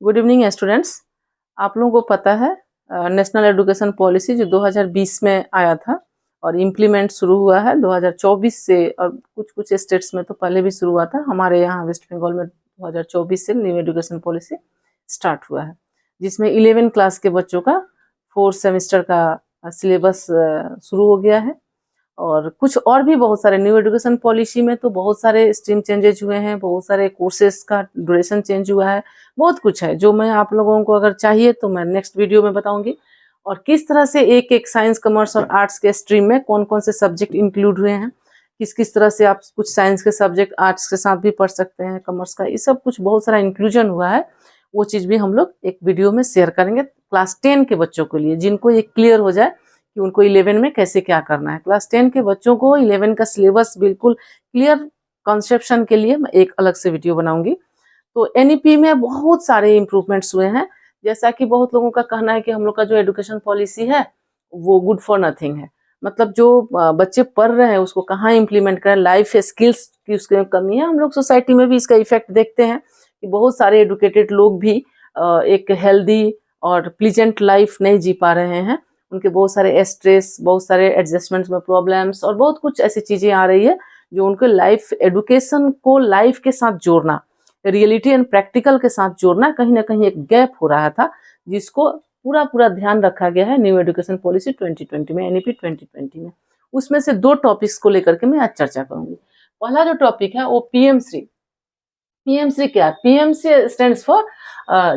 Good evening students. आप लोगों को पता है नेशनल एजुकेशन पॉलिसी जो 2020 में आया था और इम्प्लीमेंट शुरू हुआ है 2024 से, और कुछ कुछ स्टेट्स में तो पहले भी शुरू हुआ था। हमारे यहाँ वेस्ट बंगाल में 2024 से न्यू एजुकेशन पॉलिसी स्टार्ट हुआ है, जिसमें 11 क्लास के बच्चों का 4 सेमेस्टर का सिलेबस शुरू हो गया है। और कुछ और भी बहुत सारे न्यू एजुकेशन पॉलिसी में तो बहुत सारे स्ट्रीम चेंजेज हुए हैं, बहुत सारे कोर्सेज का ड्यूरेशन चेंज हुआ है, बहुत कुछ है जो मैं आप लोगों को अगर चाहिए तो मैं नेक्स्ट वीडियो में बताऊंगी। और किस तरह से एक एक साइंस, कॉमर्स और आर्ट्स के स्ट्रीम में कौन कौन से सब्जेक्ट इंक्लूड हुए हैं, किस किस तरह से आप कुछ साइंस के सब्जेक्ट आर्ट्स के साथ भी पढ़ सकते हैं, कॉमर्स का, ये सब कुछ बहुत सारा इंक्लूजन हुआ है। वो चीज़ भी हम लोग एक वीडियो में शेयर करेंगे क्लास 10 के बच्चों के लिए, जिनको ये क्लियर हो जाए कि उनको 11 में कैसे क्या करना है। क्लास 10 के बच्चों को 11 का सिलेबस बिल्कुल क्लियर कंसेप्शन के लिए मैं एक अलग से वीडियो बनाऊंगी। तो एनईपी में बहुत सारे इम्प्रूवमेंट्स हुए हैं। जैसा कि बहुत लोगों का कहना है कि हम लोग का जो एजुकेशन पॉलिसी है वो गुड फॉर नथिंग है, मतलब जो बच्चे पढ़ रहे हैं उसको कहाँ इम्प्लीमेंट करें, लाइफ स्किल्स की उसकी कमी है। हम लोग सोसाइटी में भी इसका इफेक्ट देखते हैं कि बहुत सारे एडुकेटेड लोग भी एक हेल्दी और प्लीजेंट लाइफ नहीं जी पा रहे हैं। उनके बहुत सारे स्ट्रेस, बहुत सारे एडजस्टमेंट्स में प्रॉब्लम्स और बहुत कुछ ऐसी चीज़ें आ रही है जो उनको लाइफ एडुकेशन को लाइफ के साथ जोड़ना, रियलिटी एंड प्रैक्टिकल के साथ जोड़ना, कहीं ना कहीं एक गैप हो रहा था, जिसको पूरा पूरा ध्यान रखा गया है न्यू एजुकेशन पॉलिसी 2020 में, एनईपी 2020 में। उसमें से 2 टॉपिक्स को लेकर के मैं आज चर्चा करूंगी। पहला जो टॉपिक है वो पीएम श्री। पीएम श्री क्या है? पीएम स्टैंड्स फॉर,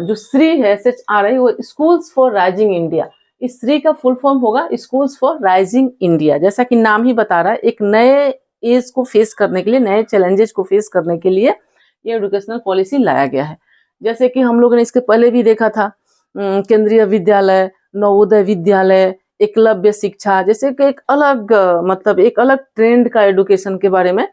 जो श्री है SHRI, वो स्कूल्स फॉर राइजिंग इंडिया। इस श्री का फुल फॉर्म होगा स्कूल्स फॉर राइजिंग इंडिया। जैसा कि नाम ही बता रहा है, एक नए एज को फेस करने के लिए, नए चैलेंजेस को फेस करने के लिए ये एजुकेशनल पॉलिसी लाया गया है। जैसे कि हम लोगों ने इसके पहले भी देखा था केंद्रीय विद्यालय, नवोदय विद्यालय, एकलव्य शिक्षा, जैसे कि एक अलग मतलब एक अलग ट्रेंड का एजुकेशन के बारे में।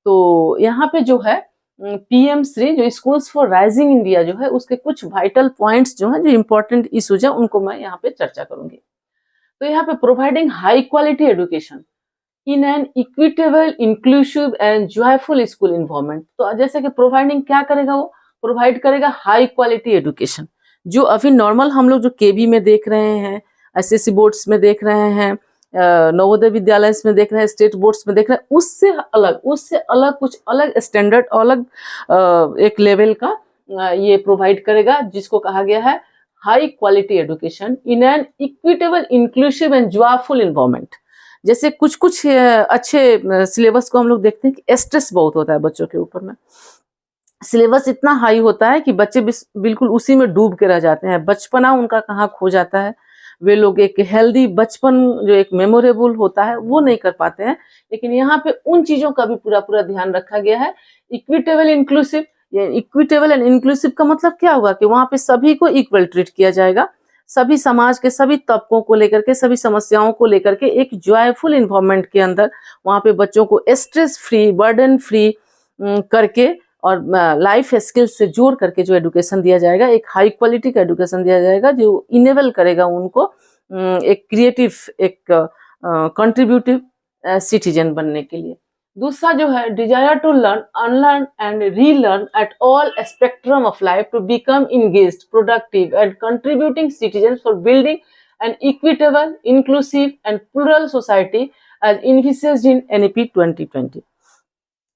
तो यहाँ पे जो है पीएम श्री, जो स्कूल्स फॉर राइजिंग इंडिया जो है, उसके कुछ वाइटल पॉइंट्स जो हैं, जो इंपॉर्टेंट इश्यूज हैं, उनको मैं यहाँ पे चर्चा करूंगी। तो यहाँ पे providing high quality education in an equitable, inclusive and joyful school environment. तो जैसे कि प्रोवाइडिंग क्या करेगा, वो प्रोवाइड करेगा हाई क्वालिटी एजुकेशन। जो अभी नॉर्मल हम लोग जो केबी में देख रहे हैं, एसएससी बोर्ड्स में देख रहे हैं, नवोदय विद्यालय में देख रहे हैं, स्टेट बोर्ड्स में देख रहे हैं, उससे अलग कुछ अलग स्टैंडर्ड, अलग एक लेवल का ये प्रोवाइड करेगा, जिसको कहा गया है high quality education in an equitable, inclusive and joyful environment. जैसे कुछ कुछ अच्छे सिलेबस को हम लोग देखते हैं कि स्ट्रेस बहुत होता है बच्चों के ऊपर में। सिलेबस इतना हाई होता है कि बच्चे बिल्कुल उसी में डूब के रह जाते हैं, बचपना उनका कहाँ खो जाता है। वे लोग एक हेल्दी बचपन जो एक मेमोरेबल होता है वो नहीं कर पाते हैं। लेकिन यहाँ पे उन चीज़ों का भी पूरा पूरा ध्यान रखा गया है। Equitable inclusive, equitable and inclusive का मतलब क्या हुआ कि वहाँ पे सभी को इक्वल ट्रीट किया जाएगा, सभी समाज के सभी तबकों को लेकर के, सभी समस्याओं को लेकर के एक जॉयफुल इन्वायरमेंट के अंदर वहाँ पे बच्चों को स्ट्रेस फ्री, बर्डन फ्री करके और लाइफ स्किल्स से जोड़ करके जो एजुकेशन दिया जाएगा, एक हाई क्वालिटी का एजुकेशन दिया जाएगा, जो इनेबल करेगा उनको एक क्रिएटिव, एक कंट्रीब्यूटिव सिटीजन बनने के लिए। दूसरा जो है desire to learn, unlearn and relearn at all spectrum of life to become engaged, productive and contributing citizen for building an equitable, inclusive and plural society as envisaged in NEP 2020।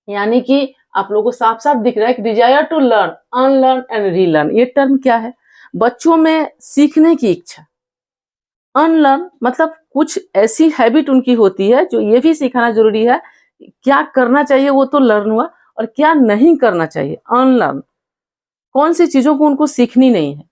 यानी कि आप लोगों को साफ साफ दिख रहा है कि desire to learn, unlearn and relearn, ये टर्म क्या है? बच्चों में सीखने की इच्छा। अनलर्न मतलब कुछ ऐसी हैबिट उनकी होती है जो ये भी सिखाना जरूरी है, क्या करना चाहिए वो तो लर्न हुआ, और क्या नहीं करना चाहिए अनलर्न। कौन सी चीजों को उनको सीखनी नहीं है,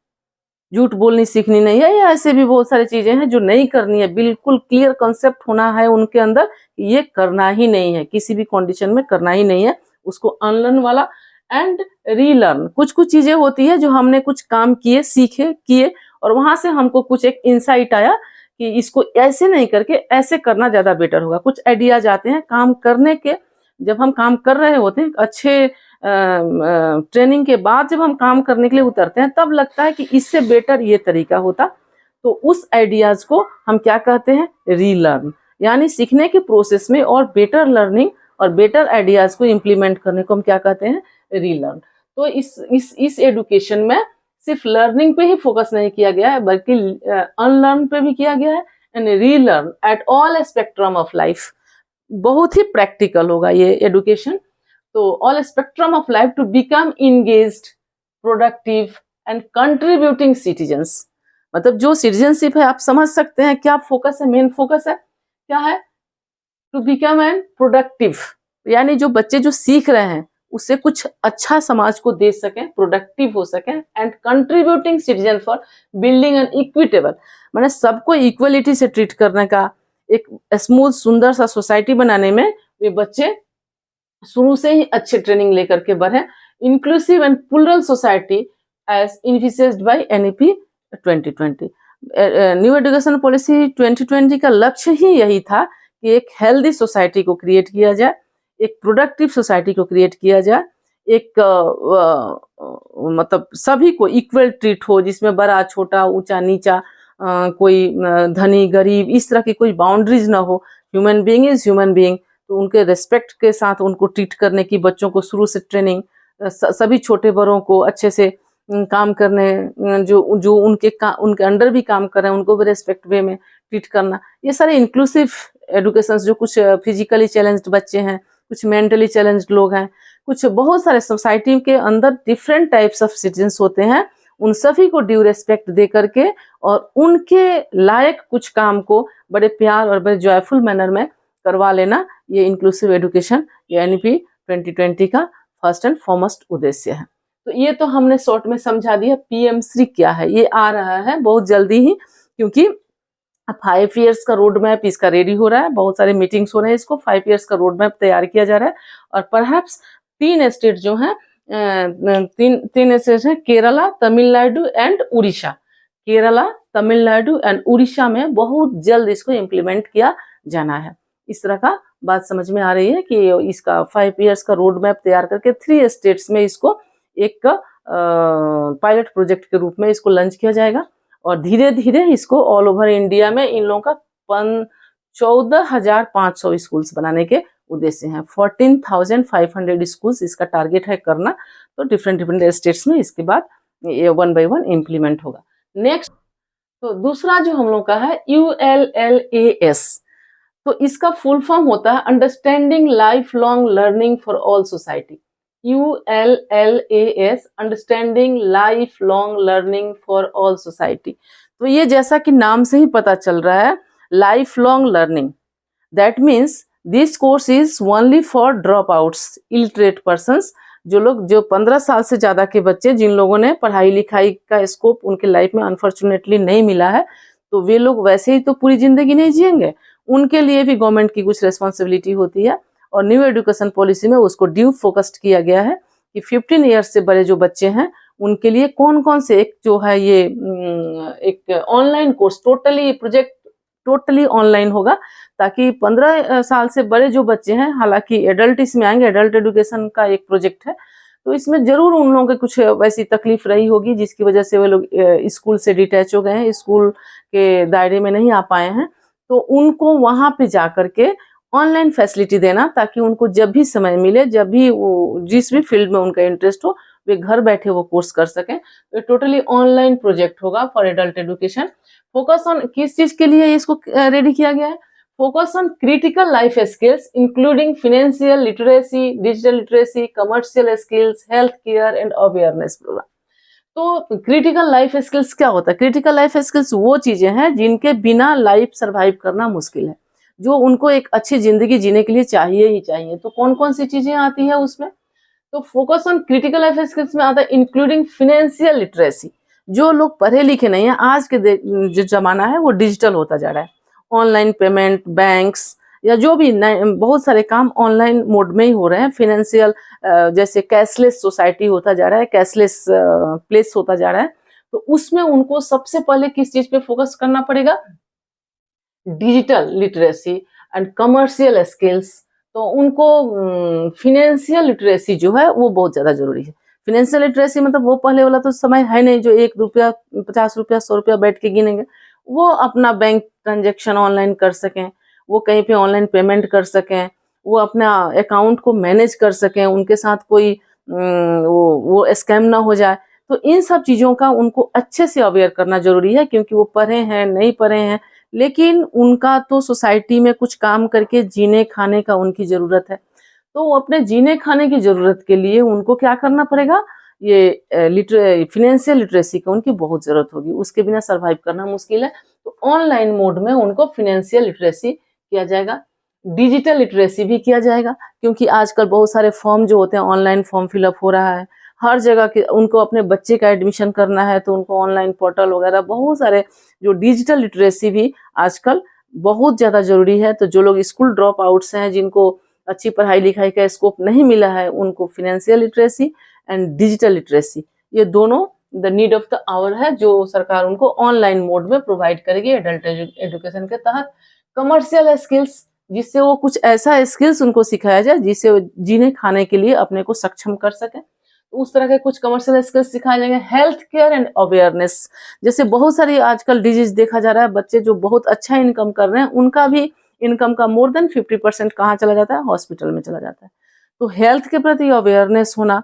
झूठ बोलनी सीखनी नहीं है, या ऐसे भी बहुत सारी चीजें हैं जो नहीं करनी है। बिल्कुल क्लियर कंसेप्ट होना है उनके अंदर, ये करना ही नहीं है, किसी भी कंडीशन में करना ही नहीं है, उसको अनलर्न वाला। एंड रीलर्न, कुछ कुछ चीजें होती है जो हमने कुछ काम किए, सीखे, किए, और वहां से हमको कुछ एक इंसाइट आया कि इसको ऐसे नहीं करके ऐसे करना ज्यादा बेटर होगा। कुछ आइडियाज आते हैं काम करने के, जब हम काम कर रहे होते हैं, अच्छे ट्रेनिंग के बाद जब हम काम करने के लिए उतरते हैं, तब लगता है कि इससे बेटर ये तरीका होता। तो उस आइडियाज को हम क्या कहते हैं? रीलर्न। यानी सीखने के प्रोसेस में और बेटर लर्निंग और बेटर आइडियाज को इम्प्लीमेंट करने को हम क्या कहते हैं? रीलर्न। तो इस एजुकेशन में सिर्फ लर्निंग पे ही फोकस नहीं किया गया है बल्कि अनलर्न पे भी किया गया है and relearn at all spectrum of life. बहुत ही प्रैक्टिकल होगा ये एडुकेशन। तो all spectrum of life to become engaged, productive and contributing citizens. मतलब जो सिटीजनशिप है आप समझ सकते हैं क्या फोकस है, मेन फोकस है क्या है, टू बिकम एन प्रोडक्टिव, यानी जो बच्चे जो सीख रहे हैं उससे कुछ अच्छा समाज को दे सकें, प्रोडक्टिव हो सकें and contributing citizen for building an equitable, मैंने सबको इक्वलिटी से ट्रीट करने का, एक स्मूथ सुंदर सा सोसाइटी बनाने में वे बच्चे शुरू से ही अच्छे ट्रेनिंग लेकर के बढ़े। Inclusive and plural society as envisaged by NEP 2020। New education policy 2020 का लक्ष्य ही यही था कि एक हेल्दी सोसाइटी को क्रिएट किया जाए, एक प्रोडक्टिव सोसाइटी को क्रिएट किया जाए, एक मतलब सभी को इक्वल ट्रीट हो, जिसमें बड़ा छोटा ऊंचा नीचा कोई धनी गरीब इस तरह की कोई बाउंड्रीज ना हो। Human being is human being, तो उनके रेस्पेक्ट के साथ उनको ट्रीट करने की बच्चों को शुरू से ट्रेनिंग, सभी छोटे बड़ों को अच्छे से काम करने, जो उनके अंडर भी काम कर रहे हैं उनको भी रेस्पेक्ट वे में ट्रीट करना। ये सारे इंक्लूसिव एडुकेशन, जो कुछ फिजिकली चैलेंज्ड बच्चे हैं, कुछ मेंटली चैलेंज्ड लोग हैं, कुछ बहुत सारे सोसाइटी के अंदर डिफरेंट टाइप्स ऑफ सिटीजन्स होते हैं, उन सभी को ड्यू रेस्पेक्ट दे करके और उनके लायक कुछ काम को बड़े प्यार और बड़े जॉयफुल मैनर में करवा लेना, ये इंक्लूसिव एडुकेशन ये एनईपी 2020 का फर्स्ट एंड फॉरमोस्ट उद्देश्य है। तो ये तो हमने शॉर्ट में समझा दिया पीएम3 क्या है। ये आ रहा है बहुत जल्दी ही, क्योंकि 5 इयर्स का रोड मैप इसका रेडी हो रहा है, बहुत सारे मीटिंग्स हो रहे हैं, इसको 5 इयर्स का रोड मैप तैयार किया जा रहा है। और परहैप्स 3 स्टेट जो हैं, तीन स्टेट हैं, केरला, तमिलनाडु एंड उड़ीसा। केरला, तमिलनाडु एंड उड़ीसा में बहुत जल्द इसको इम्प्लीमेंट किया जाना है। इस तरह का बात समझ में आ रही है कि इसका 5 इयर्स का रोड मैप तैयार करके 3 स्टेट्स में इसको एक पायलट प्रोजेक्ट के रूप में इसको लॉन्च किया जाएगा और धीरे धीरे इसको ऑल ओवर इंडिया में इन लोगों का 14,500 स्कूल्स बनाने के उद्देश्य हैं। 14,500 स्कूल्स इसका टारगेट है करना। तो डिफरेंट स्टेट्स में इसके बाद ये 1 by 1 इम्प्लीमेंट होगा। नेक्स्ट, तो दूसरा जो हम लोग का है ULLAS, तो इसका फुल फॉर्म होता है understanding life long learning for all society. ULLAS, understanding life long learning for all society. तो ये जैसा कि नाम से ही पता चल रहा है, life long learning, that means this course is only for drop outs, illiterate persons, जो 15 साल से ज्यादा के बच्चे, जिन लोगों ने पढ़ाई लिखाई का स्कोप उनके लाइफ में अनफॉर्चुनेटली नहीं मिला है, तो वे लोग वैसे ही तो पूरी जिंदगी नहीं जिएंगे, उनके लिए भी गवर्नमेंट की कुछ रेस्पॉन्सिबिलिटी होती है। और न्यू एजुकेशन पॉलिसी में उसको ड्यू फोकस्ड किया गया है कि 15 ईयर्स से बड़े जो बच्चे हैं उनके लिए कौन कौन से एक जो है ये एक ऑनलाइन कोर्स, टोटली ऑनलाइन होगा, ताकि 15 साल से बड़े जो बच्चे हैं, हालांकि एडल्ट इसमें आएंगे, एडल्ट एजुकेशन का एक प्रोजेक्ट है, तो इसमें जरूर उन लोगों के कुछ वैसी तकलीफ रही होगी जिसकी वजह से वे लोग स्कूल से डिटैच हो गए हैं, स्कूल के दायरे में नहीं आ पाए हैं। तो उनको वहां पे जा करके ऑनलाइन फैसिलिटी देना, ताकि उनको जब भी समय मिले, जब भी वो जिस भी फील्ड में उनका इंटरेस्ट हो, वे घर बैठे वो कोर्स कर सकें। तो टोटली ऑनलाइन प्रोजेक्ट होगा for adult education. Focus on किस चीज के लिए इसको रेडी किया गया है? Focus on critical life skills including financial literacy, digital literacy, commercial skills, health care and awareness programme. तो क्रिटिकल लाइफ स्किल्स क्या होता है? क्रिटिकल लाइफ स्किल्स वो चीजें हैं जिनके बिना लाइफ सरवाइव करना मुश्किल है, जो उनको एक अच्छी जिंदगी जीने के लिए चाहिए ही चाहिए। तो कौन कौन सी चीजें आती है उसमें? तो focus on critical life skills में आता है इंक्लूडिंग फाइनेंशियल लिटरेसी। जो लोग पढ़े लिखे नहीं है, आज के जो जमाना है वो डिजिटल होता जा रहा है, ऑनलाइन पेमेंट, बैंक्स या जो भी बहुत सारे काम ऑनलाइन मोड में ही हो रहे हैं। फाइनेंशियल जैसे कैशलेस सोसाइटी होता जा रहा है, कैशलेस प्लेस होता जा रहा है, तो उसमें उनको सबसे पहले किस चीज पे फोकस करना पड़ेगा? Digital literacy and commercial skills. तो उनको फाइनेंशियल लिटरेसी जो है वो बहुत ज्यादा जरूरी है। फाइनेंशियल लिटरेसी मतलब वो पहले वाला तो समय है नहीं जो 1 रुपया, 50 रुपया, 100 रुपया बैठ के गिनेंगे। वो अपना बैंक ट्रांजेक्शन ऑनलाइन कर सकें, वो कहीं पे ऑनलाइन पेमेंट कर सकें, वो अपना अकाउंट को मैनेज कर सकें, उनके साथ कोई वो स्कैम ना हो जाए। तो इन सब चीज़ों का उनको अच्छे से अवेयर करना ज़रूरी है, क्योंकि वो पढ़े हैं, नहीं पढ़े हैं, लेकिन उनका तो सोसाइटी में कुछ काम करके जीने खाने का उनकी ज़रूरत है। तो अपने जीने खाने की ज़रूरत के लिए उनको क्या करना पड़ेगा, ये फाइनेंशियल लिटरेसी की उनकी बहुत ज़रूरत होगी, उसके बिना सर्वाइव करना मुश्किल है। तो ऑनलाइन मोड में उनको फाइनेंशियल लिटरेसी किया जाएगा, डिजिटल लिटरेसी भी किया जाएगा, क्योंकि आजकल बहुत सारे फॉर्म जो होते हैं ऑनलाइन फॉर्म फिलअप हो रहा है हर जगह के। उनको अपने बच्चे का एडमिशन करना है तो उनको ऑनलाइन पोर्टल वगैरह बहुत सारे, जो डिजिटल लिटरेसी भी आजकल बहुत ज़्यादा ज़रूरी है। तो जो लोग स्कूल ड्रॉप आउट्स हैं, जिनको अच्छी पढ़ाई लिखाई का स्कोप नहीं मिला है, उनको financial literacy and digital literacy, ये दोनों the need of the hour है, जो सरकार उनको ऑनलाइन मोड में प्रोवाइड करेगी एडल्ट एजुकेशन के तहत। कमर्शियल स्किल्स, जिससे वो कुछ ऐसा स्किल्स उनको सिखाया जाए जिससे वो जीने खाने के लिए अपने को सक्षम कर सकें, तो उस तरह के कुछ कमर्शियल स्किल्स सिखाए जाएंगे। हेल्थ केयर एंड अवेयरनेस, जैसे बहुत सारी आजकल डिजीज देखा जा रहा है, बच्चे जो बहुत अच्छा इनकम कर रहे हैं उनका भी इनकम का मोर देन 50% कहाँ चला जाता है, हॉस्पिटल में चला जाता है। तो हेल्थ के प्रति अवेयरनेस होना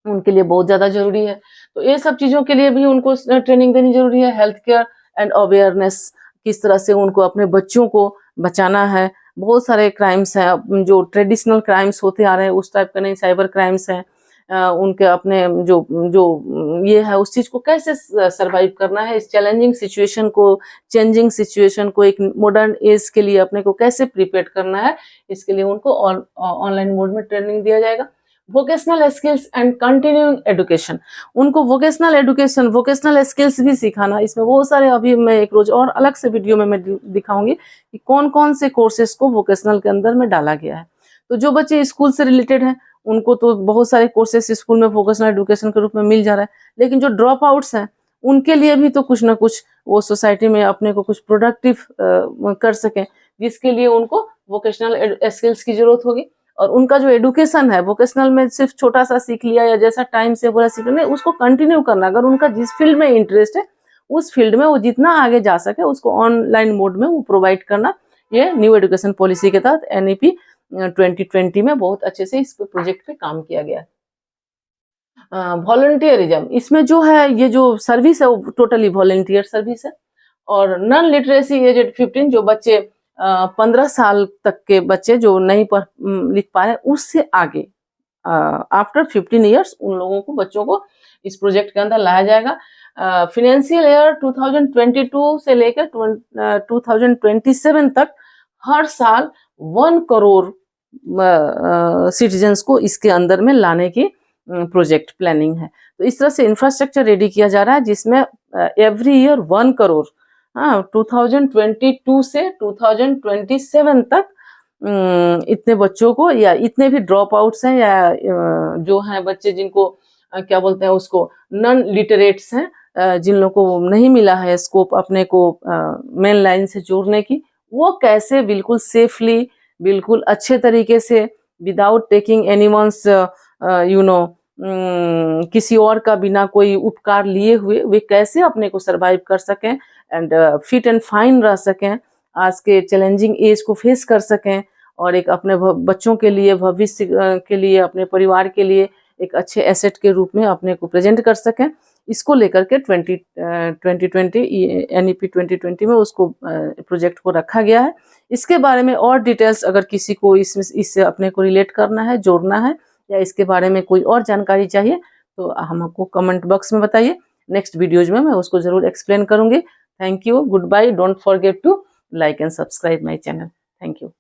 उनके लिए बहुत ज़्यादा ज़रूरी है। तो ये सब चीज़ों के लिए भी उनको ट्रेनिंग देनी ज़रूरी है। हेल्थ केयर एंड अवेयरनेस, किस तरह से उनको अपने बच्चों को बचाना है। बहुत सारे क्राइम्स हैं जो ट्रेडिशनल क्राइम्स होते आ रहे हैं, उस टाइप का नहीं, साइबर क्राइम्स हैं। उनके अपने जो जो ये है उस चीज़ को कैसे सर्वाइव करना है, इस चैलेंजिंग सिचुएशन को, चेंजिंग सिचुएशन को एक मॉडर्न एज के लिए अपने को कैसे प्रिपेयर करना है, इसके लिए उनको ऑनलाइन मोड में ट्रेनिंग दिया जाएगा। Vocational skills and continuing education, उनको वोकेशनल एजुकेशन, वोकेशनल स्किल्स भी सिखाना। इसमें बहुत सारे, अभी मैं एक रोज और अलग से वीडियो में मैं दिखाऊंगी कि कौन कौन से कोर्सेज को वोकेशनल के अंदर में डाला गया है। तो जो बच्चे स्कूल से रिलेटेड हैं उनको तो बहुत सारे कोर्सेज स्कूल में वोकेशनल एजुकेशन के रूप में मिल जा रहा है, लेकिन जो ड्रॉप आउट्स हैं उनके लिए भी तो कुछ ना कुछ वो सोसाइटी में अपने को कुछ प्रोडक्टिव कर सकें, जिसके लिए उनको वोकेशनल स्किल्स की जरूरत होगी। और उनका जो एडुकेशन है वोकेशनल में सिर्फ छोटा सा सीख लिया या जैसा टाइम से पूरा सीख लिया, उसको कंटिन्यू करना। अगर उनका जिस फील्ड में इंटरेस्ट है उस फील्ड में वो जितना आगे जा सके उसको ऑनलाइन मोड में वो प्रोवाइड करना, ये न्यू एजुकेशन पॉलिसी के तहत NEP 2020 में बहुत अच्छे से इस प्रोजेक्ट पे काम किया गया है। वॉलंटियरिज्म, इसमें जो है ये जो सर्विस है वो टोटली वॉलंटियर सर्विस है। और नॉन लिटरेसी एज 15, जो बच्चे 15 साल तक के बच्चे जो नहीं पढ़ लिख पा रहे, उससे आगे आफ्टर 15 ईयर्स उन लोगों को, बच्चों को इस प्रोजेक्ट के अंदर लाया जाएगा। फाइनेंशियल ईयर 2022 से लेकर 2027 तक हर साल 1 करोड़ सिटीजन्स को इसके अंदर में लाने की प्रोजेक्ट प्लानिंग है। तो इस तरह से इंफ्रास्ट्रक्चर रेडी किया जा रहा है जिसमें एवरी ईयर 1 करोड़ 2022 से 2027 तक इतने बच्चों को, या इतने भी ड्रॉप आउट्स हैं या जो हैं बच्चे जिनको क्या बोलते हैं उसको, नॉन लिटरेट्स हैं, जिन लोगों को नहीं मिला है स्कोप अपने को मेन लाइन से जोड़ने की, वो कैसे बिल्कुल सेफली, बिल्कुल अच्छे तरीके से, विदाउट टेकिंग एनीवन्स किसी और का बिना कोई उपकार लिए हुए, वे कैसे अपने को सरवाइव कर सकें एंड फिट एंड फाइन रह सकें, आज के चैलेंजिंग एज को फेस कर सकें, और एक अपने बच्चों के लिए, भविष्य के लिए, अपने परिवार के लिए एक अच्छे एसेट के रूप में अपने को प्रेजेंट कर सकें। इसको लेकर के 2020 NEP 2020 में उसको प्रोजेक्ट को रखा गया है। इसके बारे में और डिटेल्स अगर किसी को इससे अपने को रिलेट करना है, जोड़ना है, या इसके बारे में कोई और जानकारी चाहिए तो हमको कमेंट बॉक्स में बताइए। नेक्स्ट वीडियोज में मैं उसको जरूर एक्सप्लेन करूंगी। Thank you, goodbye, don't forget to like and subscribe my channel. Thank you.